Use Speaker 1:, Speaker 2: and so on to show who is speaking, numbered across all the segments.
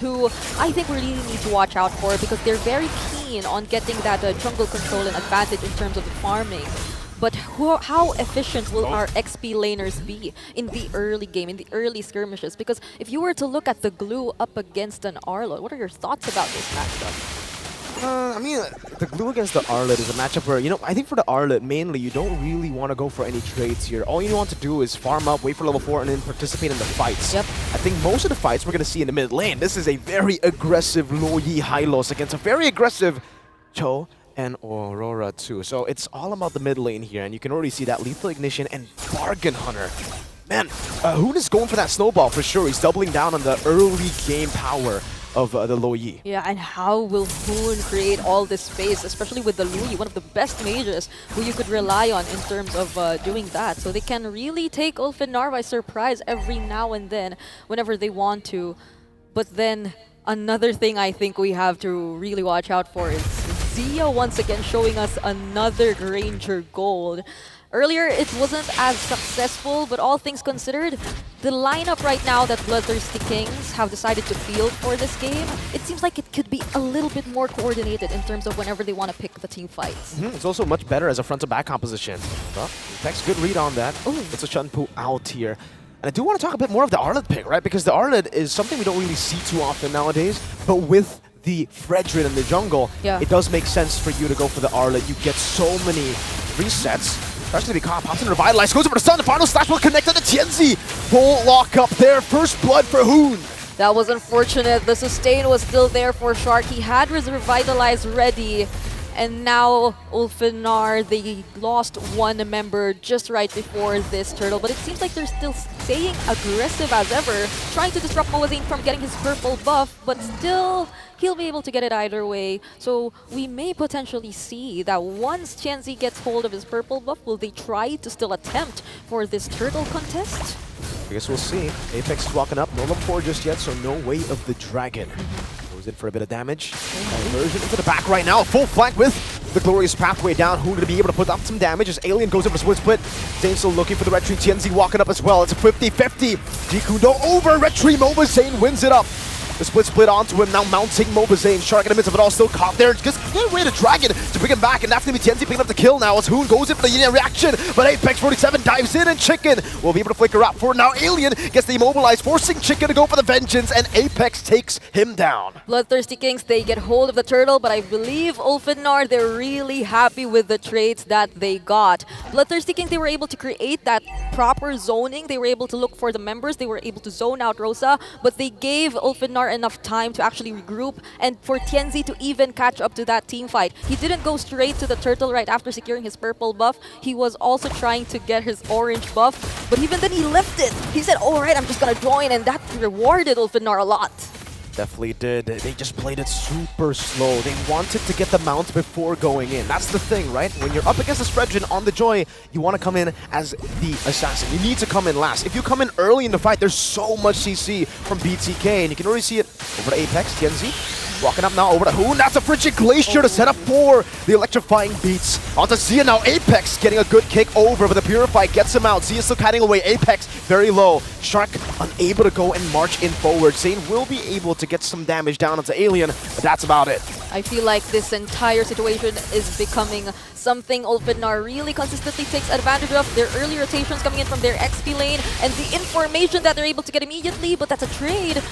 Speaker 1: who I think we really need to watch out for because they're very keen on getting that jungle control and advantage in terms of the farming. But how efficient will our XP laners be in the early game, in the early skirmishes? Because if you were to look at the glue up against an Arlo, what are your thoughts about this matchup?
Speaker 2: I mean, the glue against the Arlet is a matchup where, I think for the Arlet, mainly, you don't really want to go for any trades here. All you want to do is farm up, wait for level 4, and then participate in the fights.
Speaker 1: Yep.
Speaker 2: I think most of the fights we're going to see in the mid lane, this is a very aggressive Loyi Hylos against a very aggressive Cho and Aurora too. So it's all about the mid lane here, and you can already see that Lethal Ignition and Bargain Hunter. Man, Hoon is going for that snowball for sure. He's doubling down on the early game power of the Loyi.
Speaker 1: Yeah, and how will Hoon create all this space, especially with the Lui, one of the best mages who you could rely on in terms of doing that. So they can really take Ulfhednar by surprise every now and then, whenever they want to. But then, another thing I think we have to really watch out for is Zia once again showing us another Granger Gold. Earlier, it wasn't as successful, but all things considered, the lineup right now that Bloodthirsty Kings have decided to field for this game, it seems like it could be a little bit more coordinated in terms of whenever they want to pick the team fights.
Speaker 2: It's also much better as a front-to-back composition. Well, Tex, good read on that.
Speaker 1: Ooh.
Speaker 2: It's a Shunpu out here. And I do want to talk a bit more of the Arlet pick, right? Because the Arlet is something we don't really see too often nowadays, but with the Fredrin in the jungle, it does make sense for you to go for the Arlet. You get so many resets. Especially because pops into Revitalize, goes over to Sun, the final slash will connect to the Tianzi. Full lock up there, first blood for Hoon.
Speaker 1: That was unfortunate. The sustain was still there for Shark. He had his Revitalize ready. And now Ulfhednar, they lost one member just right before this turtle. But it seems like they're still staying aggressive as ever, trying to disrupt Moazine from getting his purple buff, but still he'll be able to get it either way. So we may potentially see that once Tianzi gets hold of his purple buff, will they try to still attempt for this turtle contest?
Speaker 2: I guess we'll see. Apex is walking up, no level 4 just yet, so no way of the dragon. Goes in for a bit of damage. Immersion into the back right now, full flank with the glorious pathway down. Who to be able to put up some damage as Alien goes in for Split Split. Zane still looking for the Red Tree. Tianzi walking up as well. It's a 50-50. Jikundo over Red Tree. Moazane wins it up. The split onto him, now mounting Moazane. Shark in the midst of it all, still caught there. Just get away the dragon to bring him back, and that's going to be Tianzi picking up the kill now as Hoon goes in for the Yin reaction. But Apex 47 dives in, and Chicken will be able to flicker out for now. Alien gets the immobilized, forcing Chicken to go for the vengeance, and Apex takes him down.
Speaker 1: Bloodthirsty Kings, they get hold of the turtle, but I believe Ulfhednar, they're really happy with the trades that they got. Bloodthirsty Kings, they were able to create that proper zoning. They were able to look for the members. They were able to zone out Rosa, but they gave Ulfhednar enough time to actually regroup and for Tianzi to even catch up to that team fight. He didn't go straight to the turtle right after securing his purple buff. He was also trying to get his orange buff, but even then he left it. He said, all right, I'm just gonna join, and that rewarded Ulfhednar a lot.
Speaker 2: Definitely did. They just played it super slow. They wanted to get the mount before going in. That's the thing, right? When you're up against a Spreadgen on the Joy, you want to come in as the assassin. You need to come in last. If you come in early in the fight, there's so much CC from BTK, and you can already see it over to Apex, Tianzi. Walking up now over to Hoon. That's a Frigid Glacier to set up for the electrifying beats. Onto Zia now. Apex getting a good kick over, but the Purify gets him out. Zia still kiting away. Apex very low. Shark unable to go and march in forward. Zane will be able to get some damage down onto Alien, but that's about it.
Speaker 1: I feel like this entire situation is becoming something Ulfhednar really consistently takes advantage of. Their early rotations coming in from their XP lane and the information that they're able to get immediately, but that's a trade.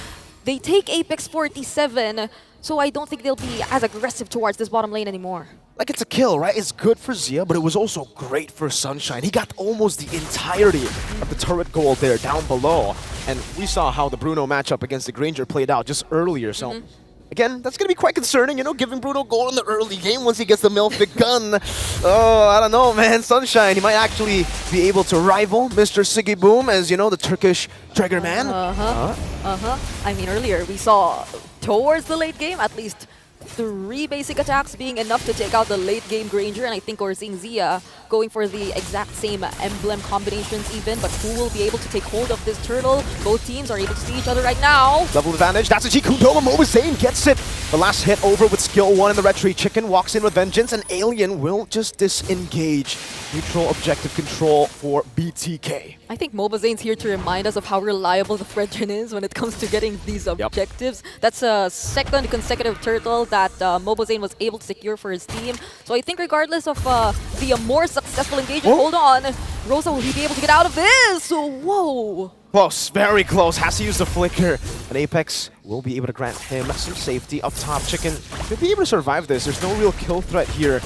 Speaker 1: They take Apex 47, so I don't think they'll be as aggressive towards this bottom lane anymore.
Speaker 2: Like, it's a kill, right? It's good for Zia, but it was also great for Sunshine. He got almost the entirety of the turret gold there down below. And we saw how the Bruno matchup against the Granger played out just earlier, so... Again, that's going to be quite concerning, giving Bruno gold in the early game once he gets the Milfic gun. Oh, I don't know, man. Sunshine, he might actually be able to rival Mr. Siggy Boom as, the Turkish Trigger Man.
Speaker 1: I mean, earlier we saw towards the late game, at least 3 basic attacks being enough to take out the late game Granger, and I think we're seeing Zia going for the exact same emblem combinations even, but who will be able to take hold of this turtle? Both teams are able to see each other right now.
Speaker 2: Level advantage, that's a G Kundoma. Mobazane gets it. The last hit over with skill 1 in the retreat. Chicken walks in with vengeance, and Alien will just disengage. Neutral objective control for BTK.
Speaker 1: I think Mobazane's here to remind us of how reliable the Fredrin is when it comes to getting these objectives. That's a second consecutive turtle that Mobazane was able to secure for his team. So I think regardless of the more successful engagement, hold on, Rosa, will he be able to get out of this? Whoa!
Speaker 2: Close, very close. Has to use the flicker. And Apex will be able to grant him some safety up top. Chicken should be able to survive this. There's no real kill threat here.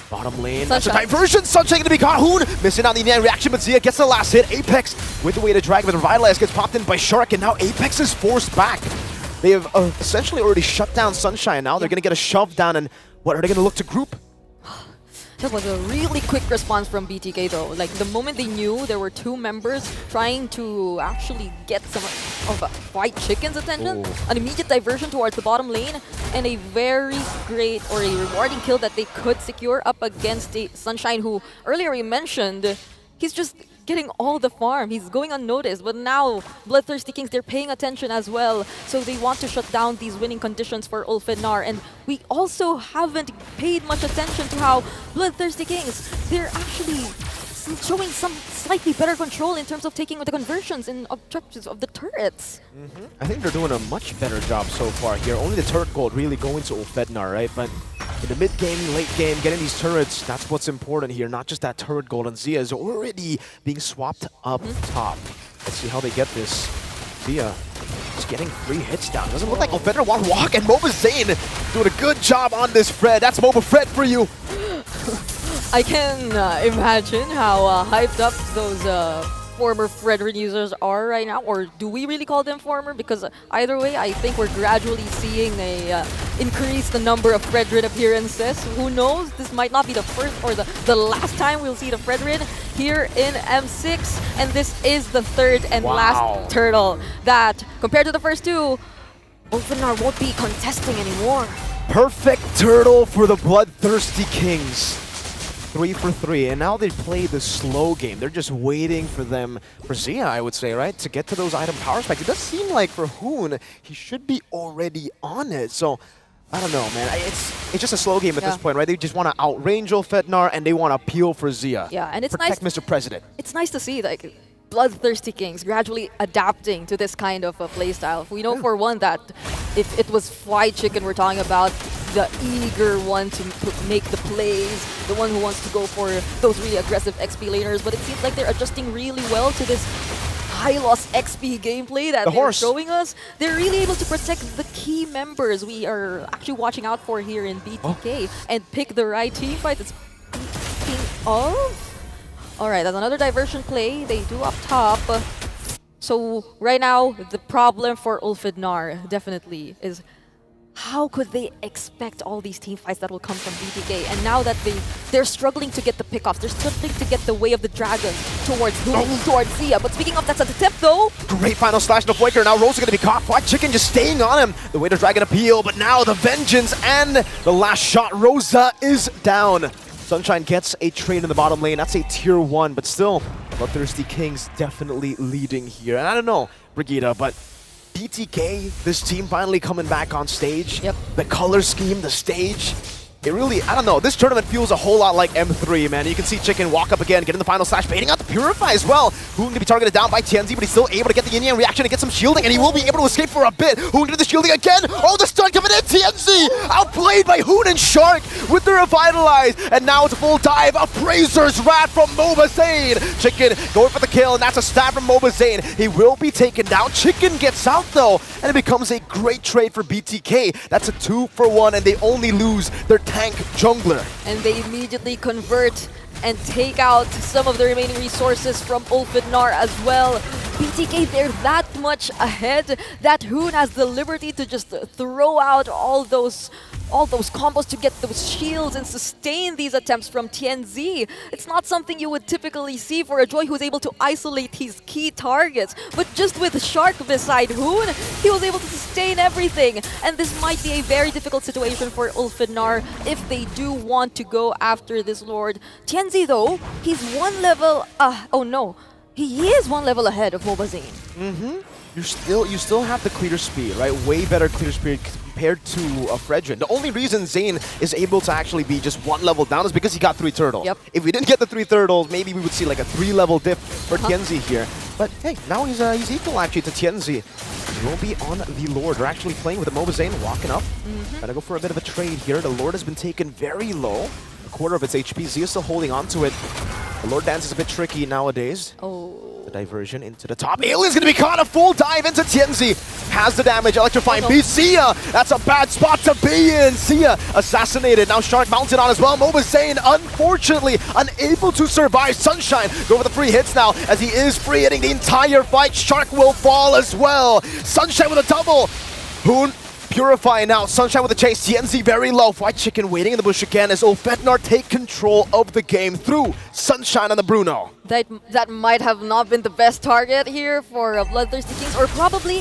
Speaker 2: Bottom lane, that's a diversion. Sunshine gonna be caught. Hoon missing on the net reaction, but Zia gets the last hit. Apex with the way to drag, but Revitalize gets popped in by Shark, and now Apex is forced back. They have essentially already shut down Sunshine. Now they're gonna get a shove down, and what are they gonna look to group?
Speaker 1: That was a really quick response from BTK though. Like the moment they knew there were 2 members trying to actually get some of White Chicken's attention, an immediate diversion towards the bottom lane, and a very great or a rewarding kill that they could secure up against a Sunshine who earlier we mentioned, he's just getting all the farm. He's going unnoticed, but now Bloodthirsty Kings, they're paying attention as well. So they want to shut down these winning conditions for Ulfhednar. And we also haven't paid much attention to how Bloodthirsty Kings, they're actually showing some slightly better control in terms of taking the conversions and objectives of the turrets.
Speaker 2: I think they're doing a much better job so far here. Only the turret gold really going to Ulfhednar, right? But in the mid game, late game, getting these turrets, that's what's important here. Not just that turret gold. And Zia is already being swapped up top. Let's see how they get this. Zia is getting 3 hits down. Doesn't look like Ulfhednar want to walk, and Mobazane doing a good job on this Fred. That's Moba Fred for you.
Speaker 1: I can imagine how hyped up those former Fredrin users are right now, or do we really call them former? Because either way, I think we're gradually seeing a increase the number of Fredrin appearances. Who knows? This might not be the first or the last time we'll see the Fredrin here in M6, and this is the 3rd and last turtle that, compared to the first 2, Ulfhednar won't be contesting anymore.
Speaker 2: Perfect turtle for the Bloodthirsty Kings. 3 for 3, and now they play the slow game. They're just waiting for Zia, I would say, right, to get to those item power spikes. It does seem like for Hoon, he should be already on it. So, I don't know, man. It's just a slow game at this point, right? They just want to outrange Ulfhednar, and they want to peel for Zia.
Speaker 1: Yeah, and it's
Speaker 2: Protect
Speaker 1: nice.
Speaker 2: Mr. President.
Speaker 1: It's nice to see, like, Bloodthirsty Kings gradually adapting to this kind of a playstyle. We know for one that if it was White Chicken we're talking about, the eager one to make the plays, the one who wants to go for those really aggressive XP laners, but it seems like they're adjusting really well to this high loss XP gameplay that they're showing us. They're really able to protect the key members we are actually watching out for here in BTK and pick the right team fight. It's speaking of... Alright, that's another diversion play they do up top. So right now, the problem for Ulfhednar definitely is how could they expect all these team fights that will come from BTK? And now that they're struggling to get the pickoffs, they're struggling to get the way of the dragon towards Zia. But speaking of, that's at the tip though.
Speaker 2: Great final slash to Voiker. Now Rosa going to be caught. White Chicken just staying on him. The way to Dragon appeal, but now the vengeance and the last shot. Rosa is down. Sunshine gets a trade in the bottom lane. That's a tier 1, but still, Bloodthirsty Kings definitely leading here. And I don't know, Brigitte, but BTK, this team finally coming back on stage. The color scheme, the stage. It really, I don't know, this tournament feels a whole lot like M3, man. You can see Chicken walk up again, get in the final slash, baiting out the Purify as well. Hoon to be targeted down by Tianzi, but he's still able to get the yin-yang reaction and get some shielding, and he will be able to escape for a bit. Hoon did the shielding again. Oh, the stun coming in. Tianzi outplayed by Hoon and Shark with the Revitalize, and now it's a full dive. Appraiser's Wrath from Mobazane. Chicken going for the kill, and that's a stab from Mobazane. He will be taken down. Chicken gets out though, and it becomes a great trade for BTK. That's a 2 for 1, and they only lose their tank jungler.
Speaker 1: And they immediately convert and take out some of the remaining resources from Ulfhednar as well. BTK, they're that much ahead that Hoon has the liberty to just throw out all those all those combos to get those shields and sustain these attempts from TNZ. It's not something you would typically see for a Joy who's able to isolate his key targets. But just with Shark beside Hoon, he was able to sustain everything. And this might be a very difficult situation for Ulfhednar if they do want to go after this Lord. TNZ though, he's one level, oh no, he is one level ahead of Mobazane.
Speaker 2: You still have the clear speed, right? Way better clear speed compared to Fredrin. The only reason Zane is able to actually be just one level down is because he got 3 turtles.
Speaker 1: Yep.
Speaker 2: If we didn't get the 3 turtles, maybe we would see like a 3-level dip for Tianzi here. But hey, now he's equal actually to Tianzi. He will be on the Lord. They're actually playing with the Mobazane, walking up. Gotta go for a bit of a trade here. The Lord has been taken very low. A quarter of its HP. Zia still holding on to it. The Lord dance is a bit tricky nowadays. The diversion into the top. Alien's gonna be caught. A full dive into Tianzi. Has the damage. Electrifying beast. Zia, that's a bad spot to be in. Zia assassinated. Now Shark mounted on as well. Mobazane, unfortunately, unable to survive. Sunshine go for the free hits now as he is free hitting the entire fight. Shark will fall as well. Sunshine with a double. Hoon Purify now. Sunshine with the chase. TNZ very low. White Chicken waiting in the bush again as Ulfhednar take control of the game through Sunshine on the Bruno.
Speaker 1: That might have not been the best target here for Bloodthirsty Kings, or probably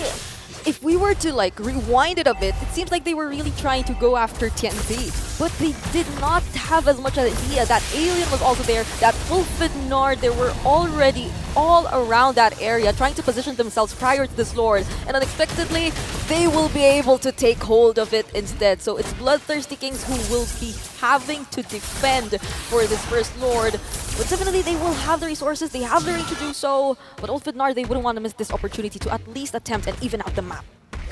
Speaker 1: if we were to like rewind it a bit, it seems like they were really trying to go after TNZ, but they did not have as much idea that Alien was also there, that Ulfhednar, they were already all around that area trying to position themselves prior to this Lord, and unexpectedly they will be able to take hold of it instead. So it's Bloodthirsty Kings who will be having to defend for this first Lord, but definitely they will have the resources, they have the range to do so, but Ulfhednar, they wouldn't want to miss this opportunity to at least attempt and even out the map.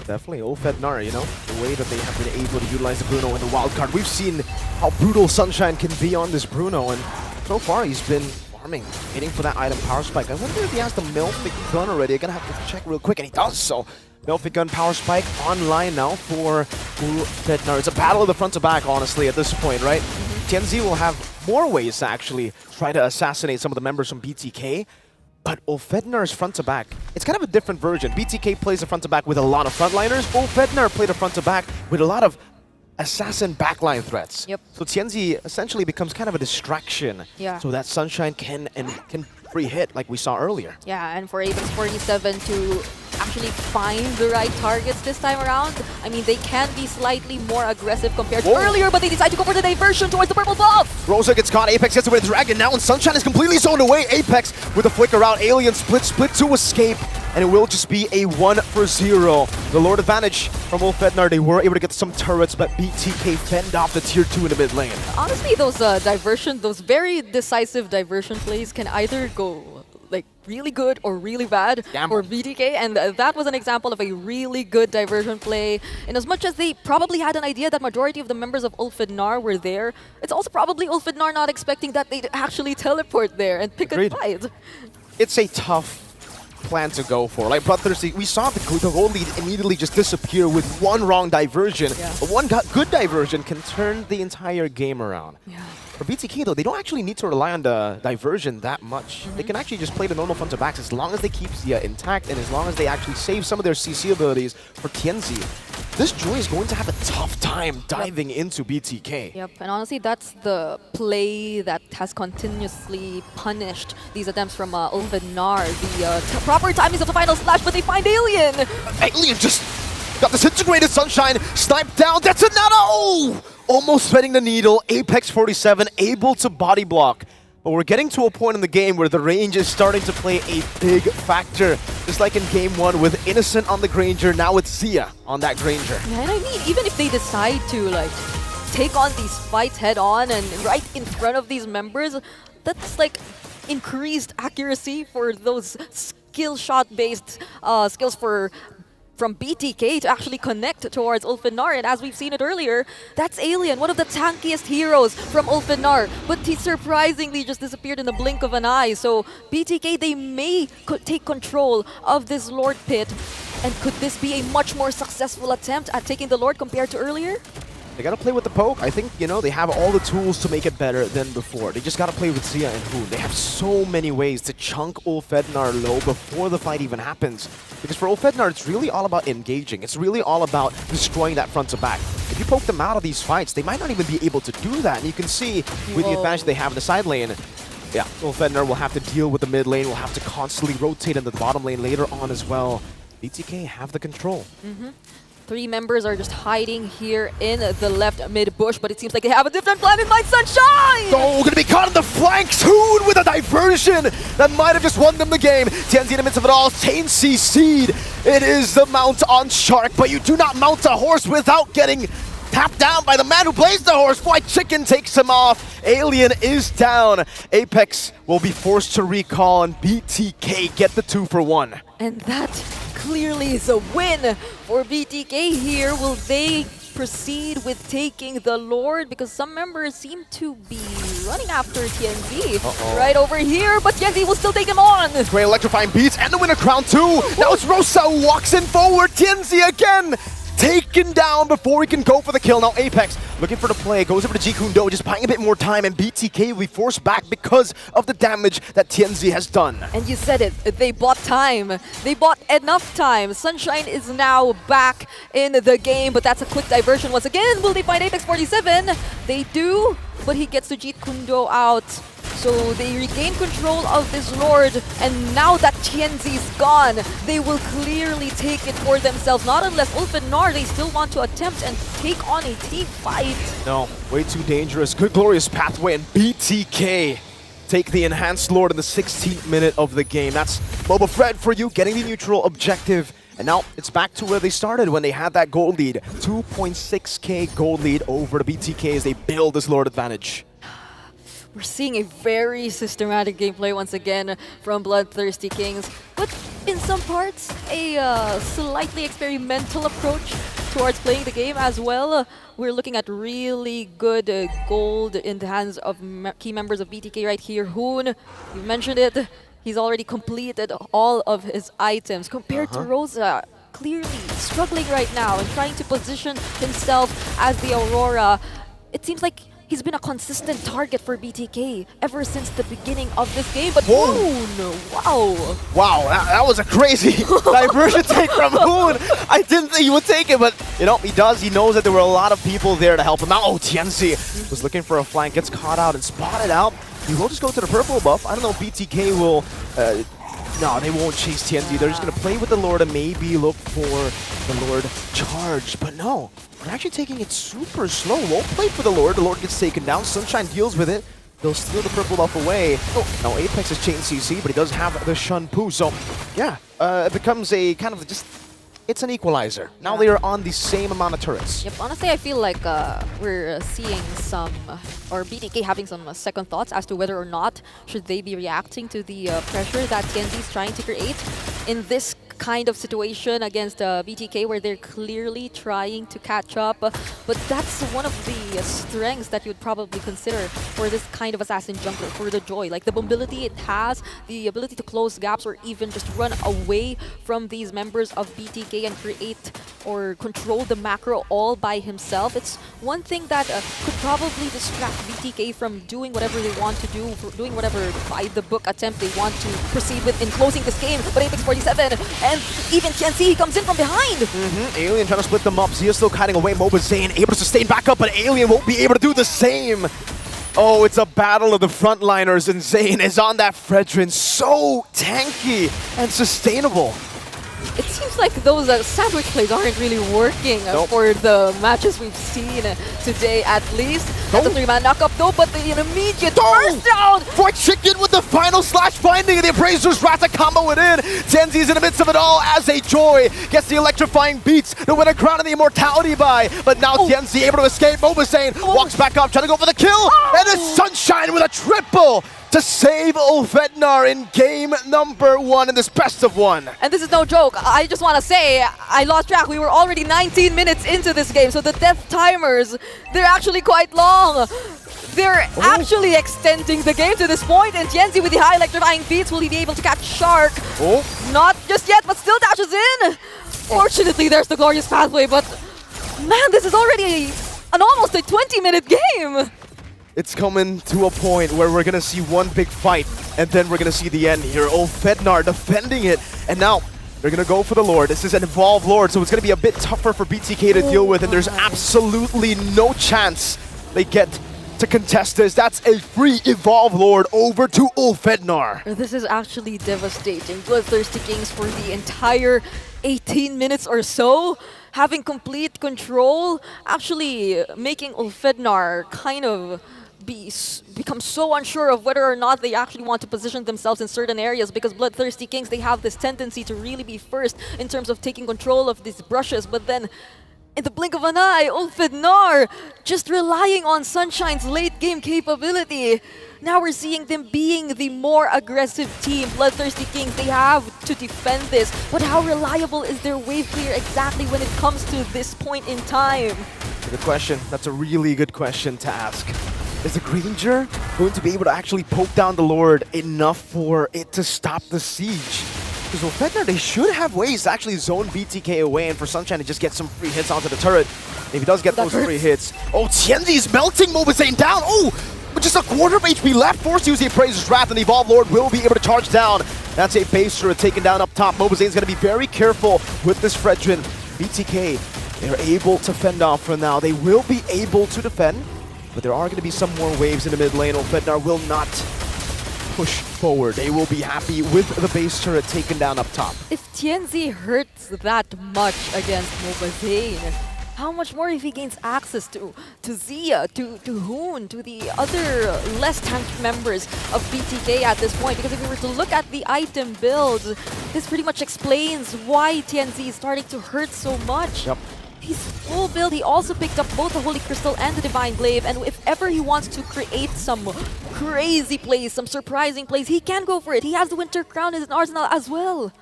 Speaker 2: Definitely, Ulfhednar, you know, the way that they have been able to utilize the Bruno in the wildcard. We've seen how brutal Sunshine can be on this Bruno, and so far he's been farming, waiting for that item power spike. I wonder if he has the Melfic gun already. I'm gonna have to check real quick, and he does so. Melfic gun power spike online now for Ulfhednar. It's a battle of the front to back, honestly, at this point, right? TNZ will have more ways to actually try to assassinate some of the members from BTK. But Ulfhednar's front to back, it's kind of a different version. BTK plays a front to back with a lot of frontliners. Ulfhednar played a front to back with a lot of assassin backline threats.
Speaker 1: Yep.
Speaker 2: So TNZ essentially becomes kind of a distraction.
Speaker 1: Yeah.
Speaker 2: So that Sunshine can free hit like we saw earlier.
Speaker 1: Yeah, and for Apex 47 to actually find the right targets this time around, I mean, they can be slightly more aggressive compared to earlier, but they decide to go for the diversion towards the purple buff.
Speaker 2: Rosa gets caught, Apex gets away with Dragon now, and Sunshine is completely zoned away. Apex with a flicker out, Alien split to escape, and it will just be a 1-for-0. The Lord advantage from Ulfhednar, they were able to get some turrets, but BTK fend off the tier 2 in the mid lane.
Speaker 1: Honestly, those those very decisive diversion plays can either go like really good or really bad for BTK, and that was an example of a really good diversion play. In as much as they probably had an idea that majority of the members of Ulfhednar were there, it's also probably Ulfhednar not expecting that they'd actually teleport there and pick a side.
Speaker 2: It's a tough plan to go for. Like Bloodthirsty, we saw the gold lead immediately just disappear with one wrong diversion. But one good diversion can turn the entire game around. For BTK though, they don't actually need to rely on the diversion that much. They can actually just play the normal front to backs as long as they keep Zia intact and as long as they actually save some of their CC abilities for TNZ. This Joy is going to have a tough time diving into BTK.
Speaker 1: Yep, and honestly, that's the play that has continuously punished these attempts from Ulfhednar. The proper timings of the final slash, but they find Alien!
Speaker 2: Alien just got disintegrated. Sunshine sniped down. That's another! Oh! Almost threading the needle. Apex 47 able to body block. But we're getting to a point in the game where the range is starting to play a big factor. Just like in game 1 with Innocent on the Granger, now it's Zia on that Granger.
Speaker 1: Yeah, and I mean, even if they decide to like take on these fights head on and right in front of these members, that's like increased accuracy for those skill shot based skills from BTK to actually connect towards Ulfhednar. And as we've seen it earlier, that's Alien, one of the tankiest heroes from Ulfhednar, but he surprisingly just disappeared in the blink of an eye. So BTK, they may take control of this Lord pit, and could this be a much more successful attempt at taking the Lord compared to earlier?
Speaker 2: They gotta play with the poke. I think, you know, they have all the tools to make it better than before. They just gotta play with Zia and Hoon. They have so many ways to chunk Ulfhednar low before the fight even happens. Because for Ulfhednar, it's really all about engaging. It's really all about destroying that front to back. if you poke them out of these fights, they might not even be able to do that. And you can see with the advantage they have in the side lane, yeah, Ulfhednar will have to deal with the mid lane, will have to constantly rotate into the bottom lane later on as well. BTK have the control.
Speaker 1: 3 members are just hiding here in the left mid bush, but it seems like they have a different plan in mind. Sunshine!
Speaker 2: Oh, gonna be caught in the flanks. Hoon with a diversion that might have just won them the game. TNZ in the midst of it all. Chain CC'd. It is the mount on Shark, but you do not mount a horse without getting tapped down by the man who plays the horse. White Chicken takes him off. Alien is down. Apex will be forced to recall, and BTK get the 2 for 1.
Speaker 1: And that clearly is a win for BTK here. Will they proceed with taking the Lord? Because some members seem to be running after TNZ right over here, but TNZ will still take him on.
Speaker 2: Great electrifying beats and the winner crown too. Now it's Rosa who walks in forward. TNZ again taken down before he can go for the kill. Now Apex looking for the play, goes over to Jikundo, just buying a bit more time, and BTK will be forced back because of the damage that TNZ has done.
Speaker 1: And you said it, they bought time. They bought enough time. Sunshine is now back in the game, but that's a quick diversion once again. Will they find Apex 47? They do, but he gets to Jikundo out. So they regain control of this Lord, and now that TNZ's gone, they will clearly take it for themselves. Not unless Ulfhednar, they still want to attempt and take on a team fight.
Speaker 2: No, way too dangerous. Good glorious pathway, and BTK take the enhanced Lord in the 16th minute of the game. That's Boba Fred for you, getting the neutral objective. And now it's back to where they started when they had that gold lead. 2.6k gold lead over the BTK as they build this Lord advantage.
Speaker 1: We're seeing a very systematic gameplay once again from Bloodthirsty Kings, but in some parts, a slightly experimental approach towards playing the game as well. We're looking at really good gold in the hands of key members of BTK right here. Hoon, you mentioned it, he's already completed all of his items compared to Rosa. Clearly struggling right now and trying to position himself as the Aurora. It seems like he's been a consistent target for BTK ever since the beginning of this game, but Hoon, wow.
Speaker 2: Wow, that was a crazy diversion take from Hoon. I didn't think he would take it, but you know, he does. He knows that there were a lot of people there to help him out. Oh, TNZ was looking for a flank, gets caught out and spotted out. He will just go to the purple buff. I don't know if BTK will... no, they won't chase TNZ. They're just going to play with the Lord and maybe look for the Lord charge. But no, they're actually taking it super slow. Won't play for the Lord. The Lord gets taken down. Sunshine deals with it. They'll steal the purple buff away. Oh, now Apex is chain CC, but he does have the Shun Poo. So, yeah, it becomes a kind of just... It's an equalizer. Now they are on the same amount of turrets.
Speaker 1: Yep, honestly, I feel like we're seeing some, or BTK having some second thoughts as to whether or not should they be reacting to the pressure that TNZ is trying to create in this kind of situation against BTK, where they're clearly trying to catch up. But that's one of the strengths that you'd probably consider for this kind of assassin jungler, for the Joy. Like the mobility it has, the ability to close gaps or even just run away from these members of BTK and create or control the macro all by himself. It's one thing that could probably distract BTK from doing whatever they want to do, doing whatever by the book attempt they want to proceed with in closing this game. But Apex 47 and even TNZ comes in from behind.
Speaker 2: Alien trying to split them up. Zia still kiting away. Moba Zane able to sustain back up, but Alien won't be able to do the same. Oh, it's a battle of the frontliners, and Zane is on that Fredrin. So tanky and sustainable.
Speaker 1: It seems like those sandwich plays aren't really working for the matches we've seen today, at least. That's a 3-man knock-up though, but the immediate burst down!
Speaker 2: White Chicken with the final slash finding, and the Appraiser's Wrath to combo it in. Tenzi's in the midst of it all as a Joy gets the electrifying beats, the winner crown and the immortality buy. But now Tenzi able to escape. Mobasane walks back up, trying to go for the kill, and it's Sunshine with a triple to save Ulfhednar in game number 1 in this best of 1.
Speaker 1: And this is no joke. I just want to say, I lost track. We were already 19 minutes into this game, so the death timers, they're actually quite long. They're actually extending the game to this point, and TNZ with the high electrifying beats, will he be able to catch Shark? Not just yet, but still dashes in. Fortunately, there's the glorious pathway, but man, this is already almost a 20-minute game.
Speaker 2: It's coming to a point where we're going to see one big fight, and then we're going to see the end here. Ulfhednar defending it, and now They're going to go for the Lord. This is an Evolved Lord, so it's going to be a bit tougher for BTK to deal with, and there's absolutely no chance they get to contest this. That's a free Evolved Lord over to Ulfhednar.
Speaker 1: This is actually devastating. Bloodthirsty Kings for the entire 18 minutes or so, having complete control, actually making Ulfhednar kind of become so unsure of whether or not they actually want to position themselves in certain areas, because Bloodthirsty Kings, they have this tendency to really be first in terms of taking control of these brushes, but then in the blink of an eye, Ulfhednar just relying on Sunshine's late game capability. Now we're seeing them being the more aggressive team. Bloodthirsty Kings, they have to defend this, but how reliable is their wave clear exactly when it comes to this point in time?
Speaker 2: Good question. That's a really good question to ask. Is the Granger going to be able to actually poke down the Lord enough for it to stop the siege? Because Ulfhednar, they should have ways to actually zone BTK away and for Sunshine to just get some free hits onto the turret. If he does get those free hits. Oh, Tienzi's melting Mobazane down. Oh, with just a quarter of HP left, forced to use the Appraiser's Wrath, and the Evolved Lord will be able to charge down. That's a base turret taken down up top. Mobazane's going to be very careful with this Fredrin. BTK, they're able to fend off for now. They will be able to defend, but there are going to be some more waves in the mid lane. Ulfhednar will not push forward. They will be happy with the base turret taken down up top.
Speaker 1: If Tienzi hurts that much against Mobazane, how much more if he gains access to Zia, to Hoon, to the other less tanked members of BTK at this point? Because if we were to look at the item builds, this pretty much explains why Tienzi is starting to hurt so much.
Speaker 2: Yep.
Speaker 1: He's full build. He also picked up both the Holy Crystal and the Divine Glaive, and if ever he wants to create some crazy plays, some surprising plays, he can go for it. He has the Winter Crown in his arsenal as well.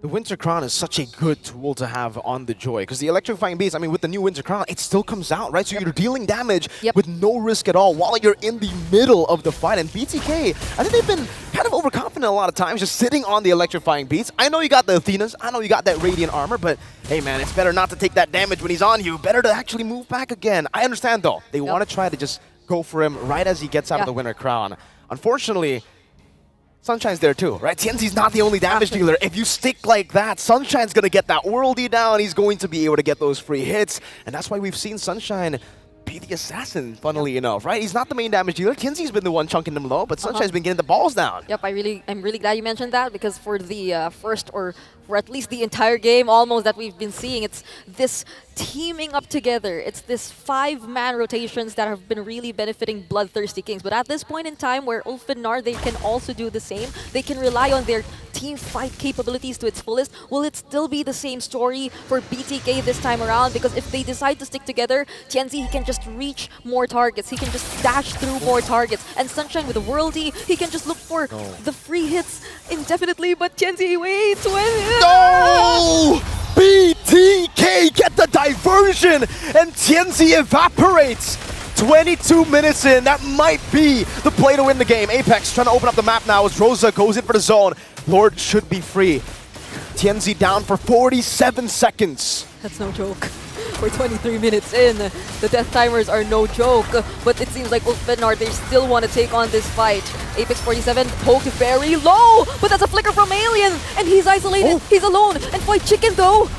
Speaker 2: The Winter Crown is such a good tool to have on the Joy, because the Electrifying Beast, I mean, with the new Winter Crown, it still comes out, right? So you're dealing damage with no risk at all while you're in the middle of the fight. And BTK, I think they've been kind of overconfident a lot of times, just sitting on the Electrifying Beats. I know you got the Athenas, I know you got that Radiant Armor, but hey man, it's better not to take that damage when he's on you. Better to actually move back again. I understand though, they want to try to just go for him right as he gets out of the Winter Crown. Unfortunately, Sunshine's there too, right? Tienzi's not the only damage dealer. If you stick like that, Sunshine's going to get that worldy down. He's going to be able to get those free hits. And that's why we've seen Sunshine be the assassin, funnily enough, right? He's not the main damage dealer. Tienzi's been the one chunking them low, but Sunshine's been getting the balls down.
Speaker 1: Yep, I'm really glad you mentioned that, because for the first or at least the entire game almost that we've been seeing, it's this teaming up together. It's this 5-man rotations that have been really benefiting Bloodthirsty Kings. But at this point in time where Ulfhednar, they can also do the same. They can rely on their team fight capabilities to its fullest. Will it still be the same story for BTK this time around? Because if they decide to stick together, Tienzi, he can just reach more targets. He can just dash through more targets. And Sunshine with the Worldy, he can just look for the free hits indefinitely. But Tienzi, wait,
Speaker 2: no! BTK get the diversion, and Tienzi evaporates. 22 minutes in, that might be the play to win the game. Apex trying to open up the map now as Rosa goes in for the zone. Lord should be free. Tienzi down for 47 seconds.
Speaker 1: That's no joke. We're 23 minutes in. The death timers are no joke, but it seems like Ulfhednar, they still want to take on this fight. Apex 47 poked very low, but that's a flicker from Alien, and he's isolated. He's alone, and Fight Chicken though.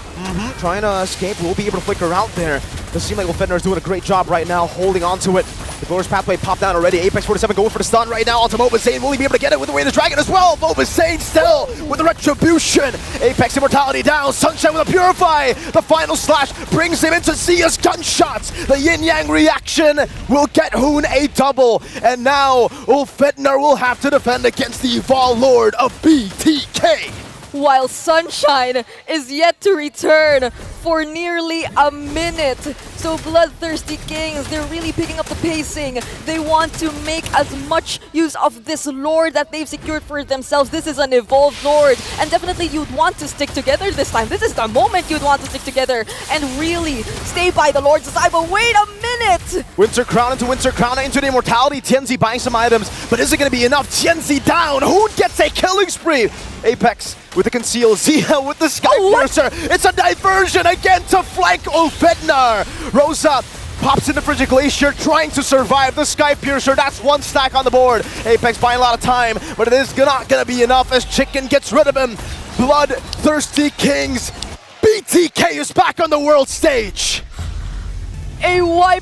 Speaker 2: Trying to escape, will be able to flicker out there. Does seem like Ulfhednar is doing a great job right now, holding on to it. The Glorious Pathway popped down already. Apex 47 going for the stun right now onto Mobazane. Will he be able to get it with the Way of the Dragon as well? Mobazane still with the Retribution. Apex Immortality down. Sunshine with a Purify. The final slash brings him into Zia's gunshots. The yin-yang reaction will get Hoon a double. And now Ulfhednar will have to defend against the Evolved Lord of BTK.
Speaker 1: While Sunshine is yet to return for nearly a minute. So Bloodthirsty Kings, they're really picking up the pacing. They want to make as much use of this Lord that they've secured for themselves. This is an Evolved Lord, and definitely you'd want to stick together this time. This is the moment you'd want to stick together and really stay by the Lord's side. But wait a minute!
Speaker 2: Winter Crown into the Immortality. Tienzi buying some items, but is it going to be enough? Tienzi down. Who gets a killing spree? Apex with the conceal, Zia with the Sky Piercer. It's a diversion again to flank Ulfhednar. Rosa pops into Frigid Glacier, trying to survive the Sky Piercer. That's one stack on the board. Apex buying a lot of time, but it is not going to be enough as Chicken gets rid of him. bloodthirsty kings. BTK is back on the world stage.
Speaker 1: A wipe